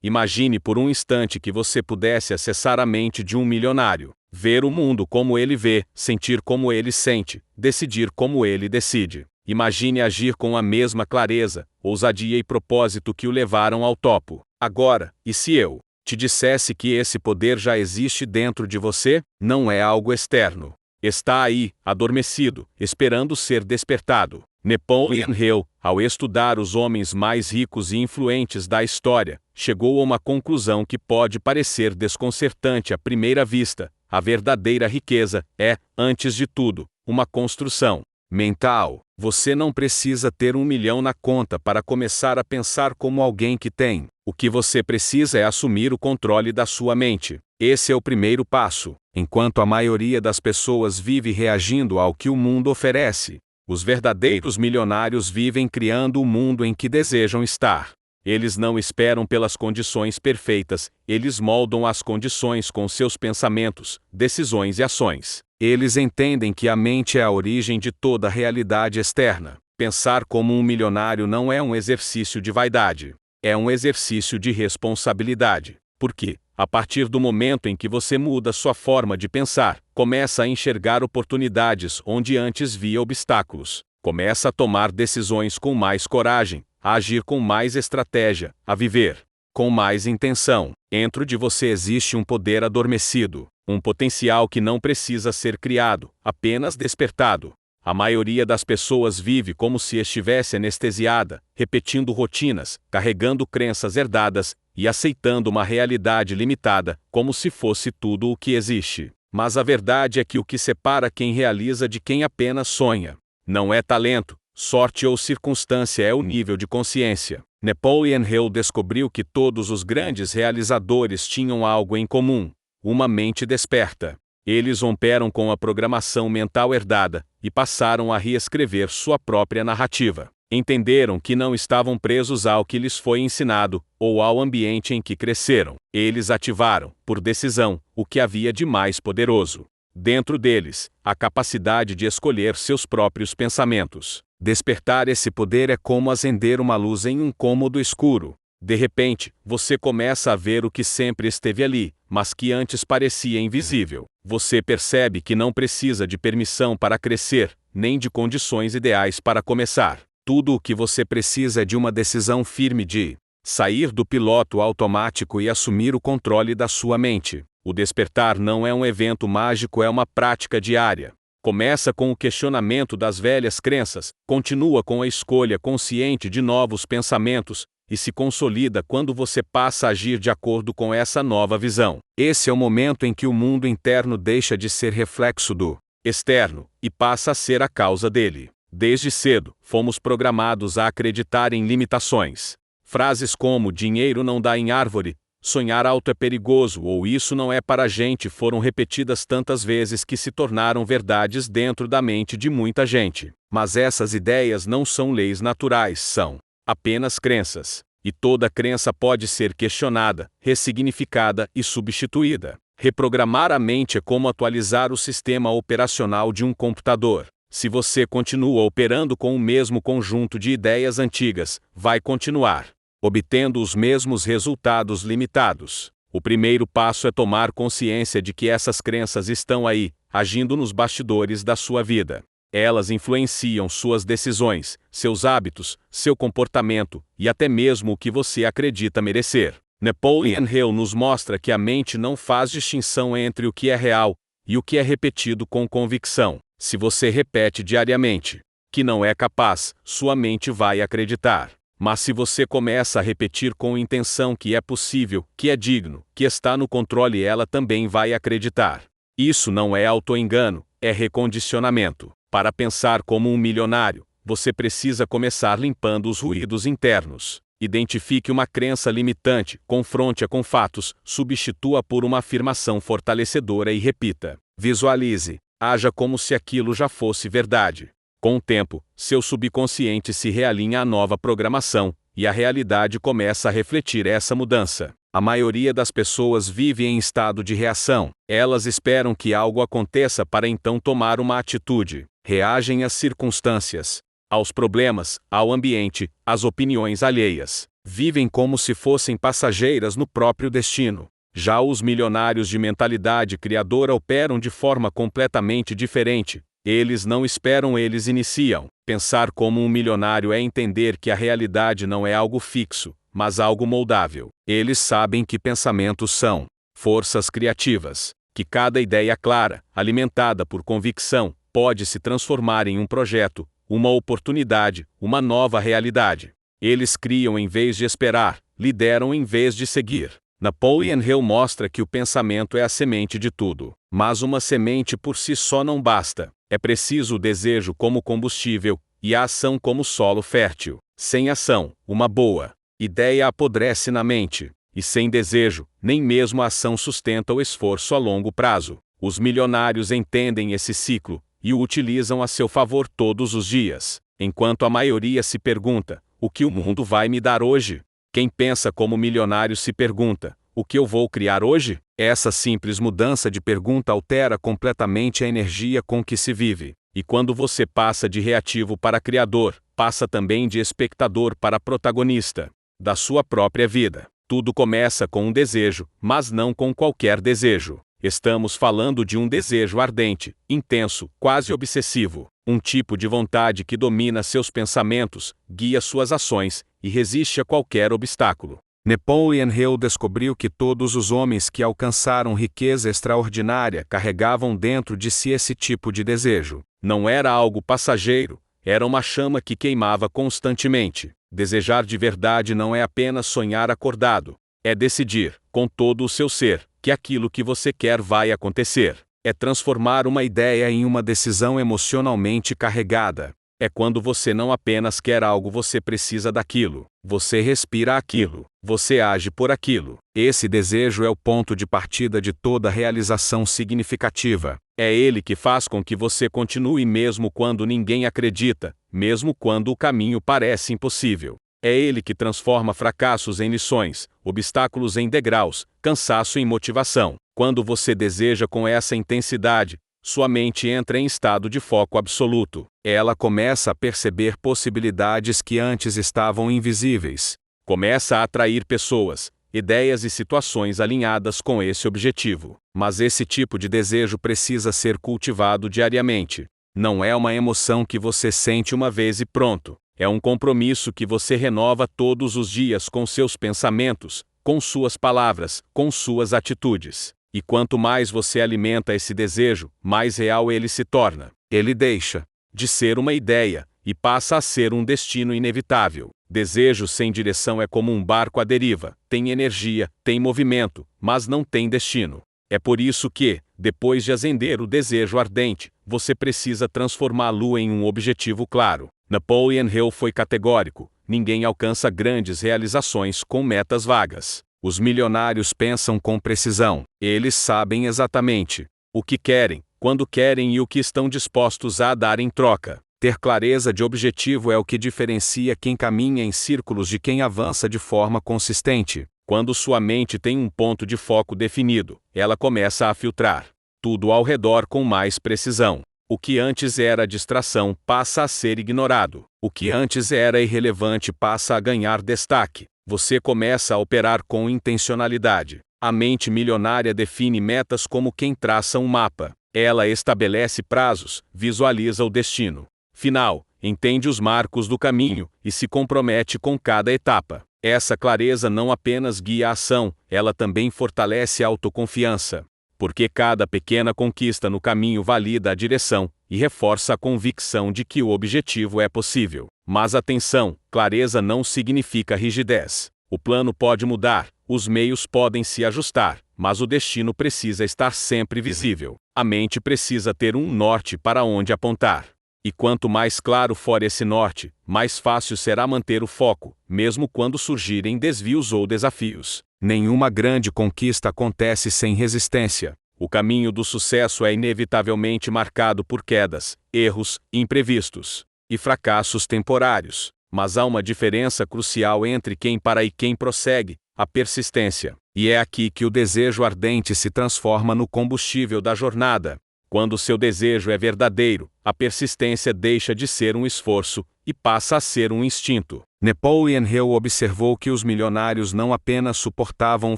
Imagine por um instante que você pudesse acessar a mente de um milionário, ver o mundo como ele vê, sentir como ele sente, decidir como ele decide. Imagine agir com a mesma clareza, ousadia e propósito que o levaram ao topo. Agora, e se eu te dissesse que esse poder já existe dentro de você? Não é algo externo. Está aí, adormecido, esperando ser despertado. Napoleon Hill, ao estudar os homens mais ricos e influentes da história, chegou a uma conclusão que pode parecer desconcertante à primeira vista. A verdadeira riqueza é, antes de tudo, uma construção mental. Você não precisa ter 1 milhão na conta para começar a pensar como alguém que tem. O que você precisa é assumir o controle da sua mente. Esse é o primeiro passo. Enquanto a maioria das pessoas vive reagindo ao que o mundo oferece, os verdadeiros milionários vivem criando o mundo em que desejam estar. Eles não esperam pelas condições perfeitas, eles moldam as condições com seus pensamentos, decisões e ações. Eles entendem que a mente é a origem de toda a realidade externa. Pensar como um milionário não é um exercício de vaidade. É um exercício de responsabilidade. Porque, a partir do momento em que você muda sua forma de pensar, começa a enxergar oportunidades onde antes via obstáculos. Começa a tomar decisões com mais coragem, a agir com mais estratégia, a viver com mais intenção. Dentro de você existe um poder adormecido, um potencial que não precisa ser criado, apenas despertado. A maioria das pessoas vive como se estivesse anestesiada, repetindo rotinas, carregando crenças herdadas e aceitando uma realidade limitada, como se fosse tudo o que existe. Mas a verdade é que o que separa quem realiza de quem apenas sonha não é talento, sorte ou circunstância, é o nível de consciência. Napoleon Hill descobriu que todos os grandes realizadores tinham algo em comum: uma mente desperta. Eles romperam com a programação mental herdada e passaram a reescrever sua própria narrativa. Entenderam que não estavam presos ao que lhes foi ensinado ou ao ambiente em que cresceram. Eles ativaram, por decisão, o que havia de mais poderoso dentro deles, a capacidade de escolher seus próprios pensamentos. Despertar esse poder é como acender uma luz em um cômodo escuro. De repente, você começa a ver o que sempre esteve ali, mas que antes parecia invisível. Você percebe que não precisa de permissão para crescer, nem de condições ideais para começar. Tudo o que você precisa é de uma decisão firme de sair do piloto automático e assumir o controle da sua mente. O despertar não é um evento mágico, é uma prática diária. Começa com o questionamento das velhas crenças, continua com a escolha consciente de novos pensamentos, e se consolida quando você passa a agir de acordo com essa nova visão. Esse é o momento em que o mundo interno deixa de ser reflexo do externo e passa a ser a causa dele. Desde cedo, fomos programados a acreditar em limitações. Frases como dinheiro não dá em árvore, sonhar alto é perigoso ou isso não é para a gente foram repetidas tantas vezes que se tornaram verdades dentro da mente de muita gente. Mas essas ideias não são leis naturais, são apenas crenças. E toda crença pode ser questionada, ressignificada e substituída. Reprogramar a mente é como atualizar o sistema operacional de um computador. Se você continua operando com o mesmo conjunto de ideias antigas, vai continuar obtendo os mesmos resultados limitados. O primeiro passo é tomar consciência de que essas crenças estão aí, agindo nos bastidores da sua vida. Elas influenciam suas decisões, seus hábitos, seu comportamento e até mesmo o que você acredita merecer. Napoleon Hill nos mostra que a mente não faz distinção entre o que é real e o que é repetido com convicção. Se você repete diariamente que não é capaz, sua mente vai acreditar. Mas se você começa a repetir com intenção que é possível, que é digno, que está no controle, ela também vai acreditar. Isso não é autoengano, é recondicionamento. Para pensar como um milionário, você precisa começar limpando os ruídos internos. Identifique uma crença limitante, confronte-a com fatos, substitua por uma afirmação fortalecedora e repita. Visualize, haja como se aquilo já fosse verdade. Com o tempo, seu subconsciente se realinha à nova programação, e a realidade começa a refletir essa mudança. A maioria das pessoas vive em estado de reação. Elas esperam que algo aconteça para então tomar uma atitude. Reagem às circunstâncias, aos problemas, ao ambiente, às opiniões alheias. Vivem como se fossem passageiras no próprio destino. Já os milionários de mentalidade criadora operam de forma completamente diferente. Eles não esperam, eles iniciam. Pensar como um milionário é entender que a realidade não é algo fixo, mas algo moldável. Eles sabem que pensamentos são forças criativas, que cada ideia clara, alimentada por convicção, pode se transformar em um projeto, uma oportunidade, uma nova realidade. Eles criam em vez de esperar, lideram em vez de seguir. Napoleon Hill mostra que o pensamento é a semente de tudo, mas uma semente por si só não basta. É preciso o desejo como combustível, e a ação como solo fértil. Sem ação, uma boa ideia apodrece na mente, e sem desejo, nem mesmo a ação sustenta o esforço a longo prazo. Os milionários entendem esse ciclo, e o utilizam a seu favor todos os dias, enquanto a maioria se pergunta: o que o mundo vai me dar hoje? Quem pensa como milionário se pergunta: o que eu vou criar hoje? Essa simples mudança de pergunta altera completamente a energia com que se vive. E quando você passa de reativo para criador, passa também de espectador para protagonista da sua própria vida. Tudo começa com um desejo, mas não com qualquer desejo. Estamos falando de um desejo ardente, intenso, quase obsessivo. Um tipo de vontade que domina seus pensamentos, guia suas ações e resiste a qualquer obstáculo. Napoleon Hill descobriu que todos os homens que alcançaram riqueza extraordinária carregavam dentro de si esse tipo de desejo. Não era algo passageiro, era uma chama que queimava constantemente. Desejar de verdade não é apenas sonhar acordado. É decidir, com todo o seu ser, que aquilo que você quer vai acontecer. É transformar uma ideia em uma decisão emocionalmente carregada. É quando você não apenas quer algo, você precisa daquilo. Você respira aquilo. Você age por aquilo. Esse desejo é o ponto de partida de toda realização significativa. É ele que faz com que você continue mesmo quando ninguém acredita, mesmo quando o caminho parece impossível. É ele que transforma fracassos em lições, obstáculos em degraus, cansaço em motivação. Quando você deseja com essa intensidade, sua mente entra em estado de foco absoluto. Ela começa a perceber possibilidades que antes estavam invisíveis. Começa a atrair pessoas, ideias e situações alinhadas com esse objetivo. Mas esse tipo de desejo precisa ser cultivado diariamente. Não é uma emoção que você sente uma vez e pronto. É um compromisso que você renova todos os dias com seus pensamentos, com suas palavras, com suas atitudes. E quanto mais você alimenta esse desejo, mais real ele se torna. Ele deixa de ser uma ideia e passa a ser um destino inevitável. Desejo sem direção é como um barco à deriva. Tem energia, tem movimento, mas não tem destino. É por isso que, depois de acender o desejo ardente, você precisa transformá-lo em um objetivo claro. Napoleon Hill foi categórico: ninguém alcança grandes realizações com metas vagas. Os milionários pensam com precisão. Eles sabem exatamente o que querem, quando querem e o que estão dispostos a dar em troca. Ter clareza de objetivo é o que diferencia quem caminha em círculos de quem avança de forma consistente. Quando sua mente tem um ponto de foco definido, ela começa a filtrar tudo ao redor com mais precisão. O que antes era distração passa a ser ignorado. O que antes era irrelevante passa a ganhar destaque. Você começa a operar com intencionalidade. A mente milionária define metas como quem traça um mapa. Ela estabelece prazos, visualiza o destino final, entende os marcos do caminho e se compromete com cada etapa. Essa clareza não apenas guia a ação, ela também fortalece a autoconfiança. Porque cada pequena conquista no caminho valida a direção e reforça a convicção de que o objetivo é possível. Mas atenção, clareza não significa rigidez. O plano pode mudar, os meios podem se ajustar, mas o destino precisa estar sempre visível. A mente precisa ter um norte para onde apontar. E quanto mais claro for esse norte, mais fácil será manter o foco, mesmo quando surgirem desvios ou desafios. Nenhuma grande conquista acontece sem resistência. O caminho do sucesso é inevitavelmente marcado por quedas, erros, imprevistos e fracassos temporários. Mas há uma diferença crucial entre quem para e quem prossegue: a persistência. E é aqui que o desejo ardente se transforma no combustível da jornada. Quando seu desejo é verdadeiro, a persistência deixa de ser um esforço e passa a ser um instinto. Napoleon Hill observou que os milionários não apenas suportavam o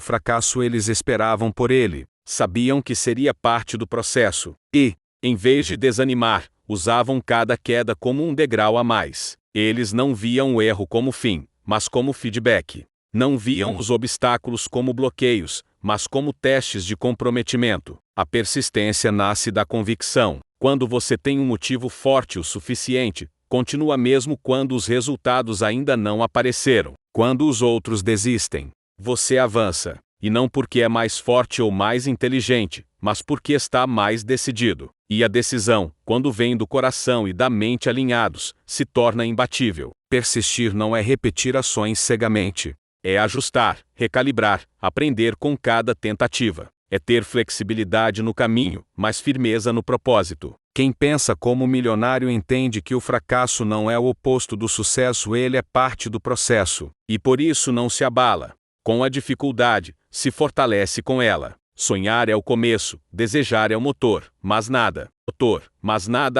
fracasso, eles esperavam por ele. Sabiam que seria parte do processo. E, em vez de desanimar, usavam cada queda como um degrau a mais. Eles não viam o erro como fim, mas como feedback. Não viam os obstáculos como bloqueios, mas como testes de comprometimento. A persistência nasce da convicção. Quando você tem um motivo forte o suficiente, continua mesmo quando os resultados ainda não apareceram. Quando os outros desistem, você avança. E não porque é mais forte ou mais inteligente, mas porque está mais decidido. E a decisão, quando vem do coração e da mente alinhados, se torna imbatível. Persistir não é repetir ações cegamente. É ajustar, recalibrar, aprender com cada tentativa. É ter flexibilidade no caminho, mas firmeza no propósito. Quem pensa como milionário entende que o fracasso não é o oposto do sucesso, ele é parte do processo. E por isso não se abala com a dificuldade, se fortalece com ela. Sonhar é o começo, desejar é o motor, mas nada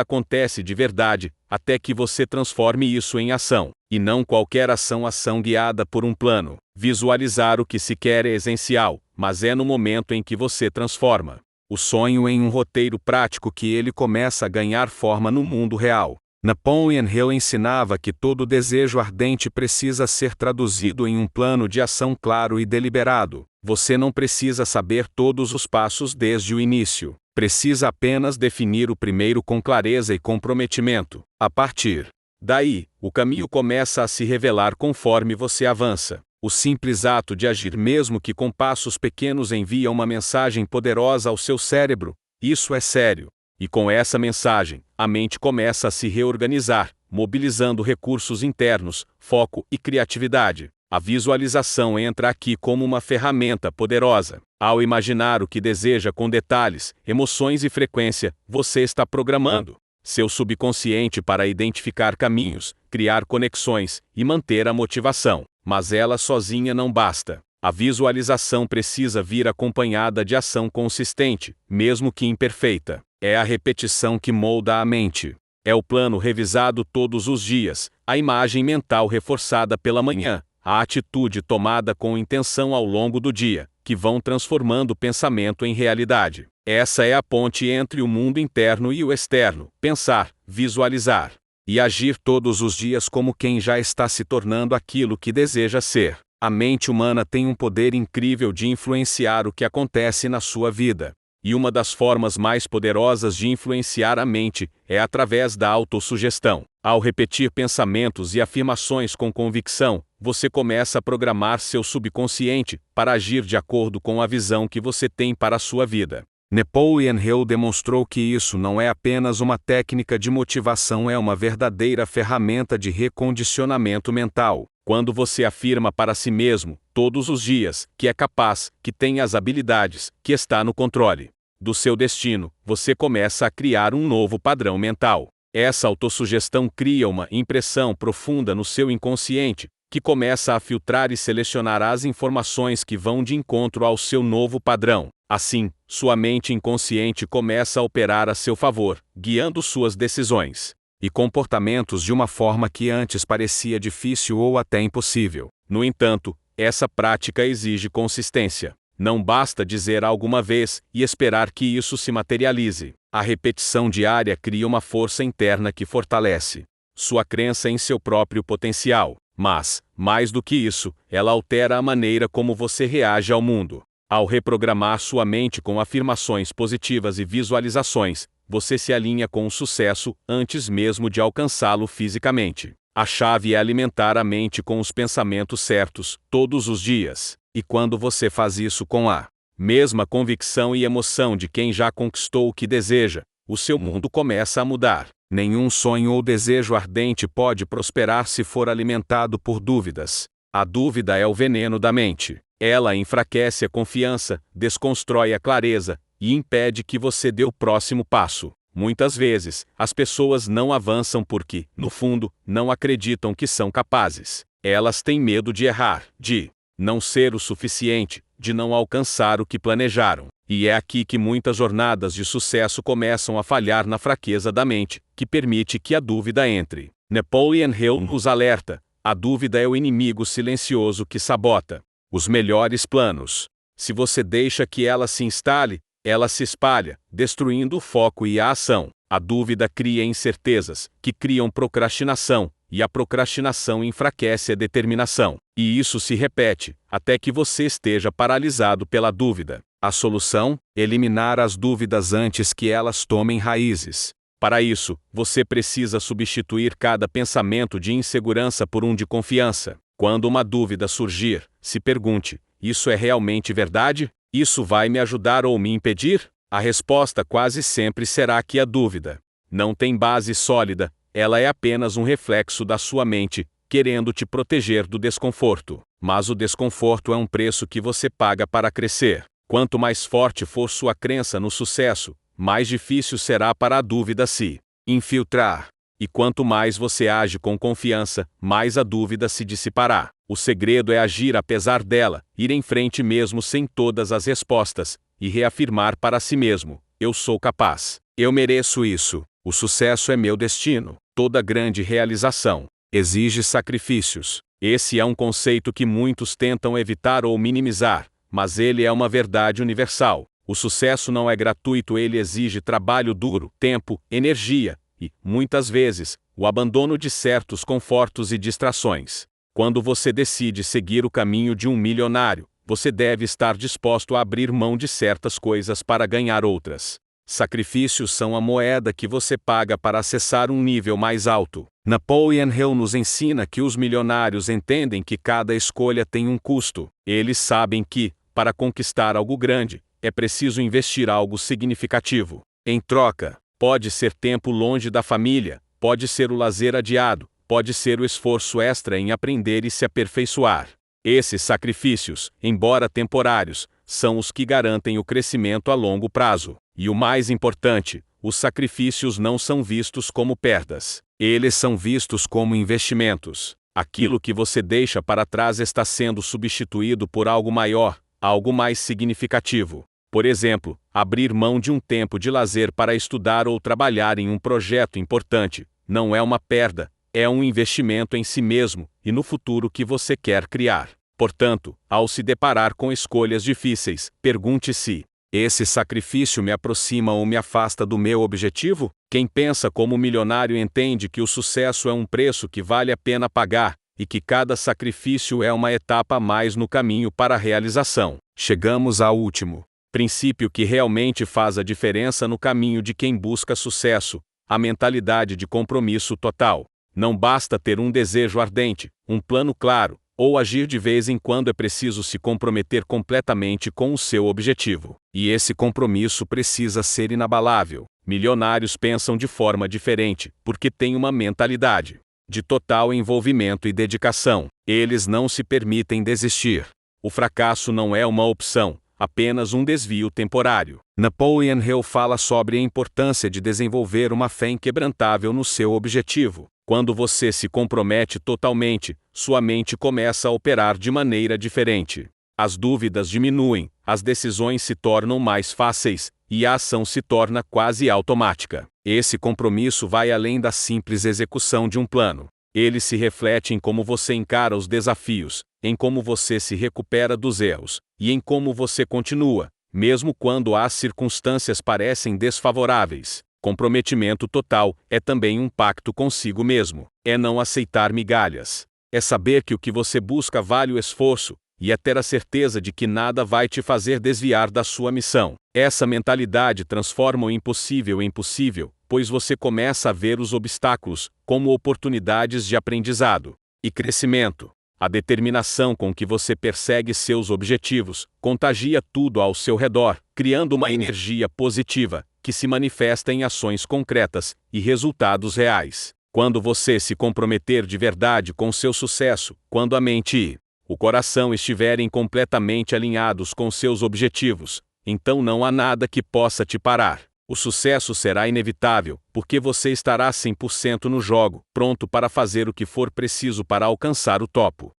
acontece de verdade, até que você transforme isso em ação. E não qualquer ação guiada por um plano. Visualizar o que se quer é essencial, mas é no momento em que você transforma o sonho em um roteiro prático que ele começa a ganhar forma no mundo real. Napoleon Hill ensinava que todo desejo ardente precisa ser traduzido em um plano de ação claro e deliberado. Você não precisa saber todos os passos desde o início. Precisa apenas definir o primeiro com clareza e comprometimento. A partir daí, o caminho começa a se revelar conforme você avança. O simples ato de agir, mesmo que com passos pequenos, envia uma mensagem poderosa ao seu cérebro. Isso é sério. E com essa mensagem, a mente começa a se reorganizar, mobilizando recursos internos, foco e criatividade. A visualização entra aqui como uma ferramenta poderosa. Ao imaginar o que deseja com detalhes, emoções e frequência, você está programando seu subconsciente para identificar caminhos, criar conexões e manter a motivação. Mas ela sozinha não basta. A visualização precisa vir acompanhada de ação consistente, mesmo que imperfeita. É a repetição que molda a mente. É o plano revisado todos os dias, a imagem mental reforçada pela manhã, a atitude tomada com intenção ao longo do dia, que vão transformando o pensamento em realidade. Essa é a ponte entre o mundo interno e o externo. Pensar, visualizar e agir todos os dias como quem já está se tornando aquilo que deseja ser. A mente humana tem um poder incrível de influenciar o que acontece na sua vida. E uma das formas mais poderosas de influenciar a mente é através da autossugestão. Ao repetir pensamentos e afirmações com convicção, você começa a programar seu subconsciente para agir de acordo com a visão que você tem para a sua vida. Napoleon Hill demonstrou que isso não é apenas uma técnica de motivação, é uma verdadeira ferramenta de recondicionamento mental. Quando você afirma para si mesmo, todos os dias, que é capaz, que tem as habilidades, que está no controle do seu destino, você começa a criar um novo padrão mental. Essa autossugestão cria uma impressão profunda no seu inconsciente, que começa a filtrar e selecionar as informações que vão de encontro ao seu novo padrão. Assim, sua mente inconsciente começa a operar a seu favor, guiando suas decisões e comportamentos de uma forma que antes parecia difícil ou até impossível. No entanto, essa prática exige consistência. Não basta dizer algo uma vez e esperar que isso se materialize. A repetição diária cria uma força interna que fortalece sua crença em seu próprio potencial. Mas, mais do que isso, ela altera a maneira como você reage ao mundo. Ao reprogramar sua mente com afirmações positivas e visualizações, você se alinha com o sucesso antes mesmo de alcançá-lo fisicamente. A chave é alimentar a mente com os pensamentos certos, todos os dias. E quando você faz isso com a mesma convicção e emoção de quem já conquistou o que deseja, o seu mundo começa a mudar. Nenhum sonho ou desejo ardente pode prosperar se for alimentado por dúvidas. A dúvida é o veneno da mente. Ela enfraquece a confiança, desconstrói a clareza e impede que você dê o próximo passo. Muitas vezes, as pessoas não avançam porque, no fundo, não acreditam que são capazes. Elas têm medo de errar, de não ser o suficiente, de não alcançar o que planejaram. E é aqui que muitas jornadas de sucesso começam a falhar, na fraqueza da mente, que permite que a dúvida entre. Napoleon Hill nos alerta: A dúvida é o inimigo silencioso que sabota os melhores planos. Se você deixa que ela se instale, ela se espalha, destruindo o foco e a ação. A dúvida cria incertezas, que criam procrastinação, e a procrastinação enfraquece a determinação. E isso se repete, até que você esteja paralisado pela dúvida. A solução? Eliminar as dúvidas antes que elas tomem raízes. Para isso, você precisa substituir cada pensamento de insegurança por um de confiança. Quando uma dúvida surgir, se pergunte: isso é realmente verdade? Isso vai me ajudar ou me impedir? A resposta quase sempre será que a dúvida não tem base sólida, ela é apenas um reflexo da sua mente, querendo te proteger do desconforto. Mas o desconforto é um preço que você paga para crescer. Quanto mais forte for sua crença no sucesso, mais difícil será para a dúvida se infiltrar. E quanto mais você age com confiança, mais a dúvida se dissipará. O segredo é agir apesar dela, ir em frente mesmo sem todas as respostas, e reafirmar para si mesmo: eu sou capaz. Eu mereço isso. O sucesso é meu destino. Toda grande realização exige sacrifícios. Esse é um conceito que muitos tentam evitar ou minimizar, mas ele é uma verdade universal. O sucesso não é gratuito, ele exige trabalho duro, tempo, energia e, muitas vezes, o abandono de certos confortos e distrações. Quando você decide seguir o caminho de um milionário, você deve estar disposto a abrir mão de certas coisas para ganhar outras. Sacrifícios são a moeda que você paga para acessar um nível mais alto. Napoleon Hill nos ensina que os milionários entendem que cada escolha tem um custo. Eles sabem que, para conquistar algo grande, é preciso investir algo significativo. Em troca, pode ser tempo longe da família, pode ser o lazer adiado, pode ser o esforço extra em aprender e se aperfeiçoar. Esses sacrifícios, embora temporários, são os que garantem o crescimento a longo prazo. E o mais importante, os sacrifícios não são vistos como perdas. Eles são vistos como investimentos. Aquilo que você deixa para trás está sendo substituído por algo maior, algo mais significativo. Por exemplo, abrir mão de um tempo de lazer para estudar ou trabalhar em um projeto importante não é uma perda, é um investimento em si mesmo e no futuro que você quer criar. Portanto, ao se deparar com escolhas difíceis, pergunte-se: esse sacrifício me aproxima ou me afasta do meu objetivo? Quem pensa como milionário entende que o sucesso é um preço que vale a pena pagar, e que cada sacrifício é uma etapa a mais no caminho para a realização. Chegamos ao último princípio que realmente faz a diferença no caminho de quem busca sucesso: a mentalidade de compromisso total. Não basta ter um desejo ardente, um plano claro, ou agir de vez em quando, é preciso se comprometer completamente com o seu objetivo. E esse compromisso precisa ser inabalável. Milionários pensam de forma diferente, porque têm uma mentalidade de total envolvimento e dedicação. Eles não se permitem desistir. O fracasso não é uma opção, apenas um desvio temporário. Napoleon Hill fala sobre a importância de desenvolver uma fé inquebrantável no seu objetivo. Quando você se compromete totalmente, sua mente começa a operar de maneira diferente. As dúvidas diminuem, as decisões se tornam mais fáceis, e a ação se torna quase automática. Esse compromisso vai além da simples execução de um plano. Ele se reflete em como você encara os desafios, em como você se recupera dos erros, e em como você continua, mesmo quando as circunstâncias parecem desfavoráveis. Comprometimento total é também um pacto consigo mesmo. É não aceitar migalhas. É saber que o que você busca vale o esforço, e é ter a certeza de que nada vai te fazer desviar da sua missão. Essa mentalidade transforma o impossível em possível, pois você começa a ver os obstáculos como oportunidades de aprendizado e crescimento. A determinação com que você persegue seus objetivos contagia tudo ao seu redor, criando uma energia positiva que se manifesta em ações concretas e resultados reais. Quando você se comprometer de verdade com seu sucesso, quando a mente e o coração estiverem completamente alinhados com seus objetivos, então não há nada que possa te parar. O sucesso será inevitável, porque você estará 100% no jogo, pronto para fazer o que for preciso para alcançar o topo.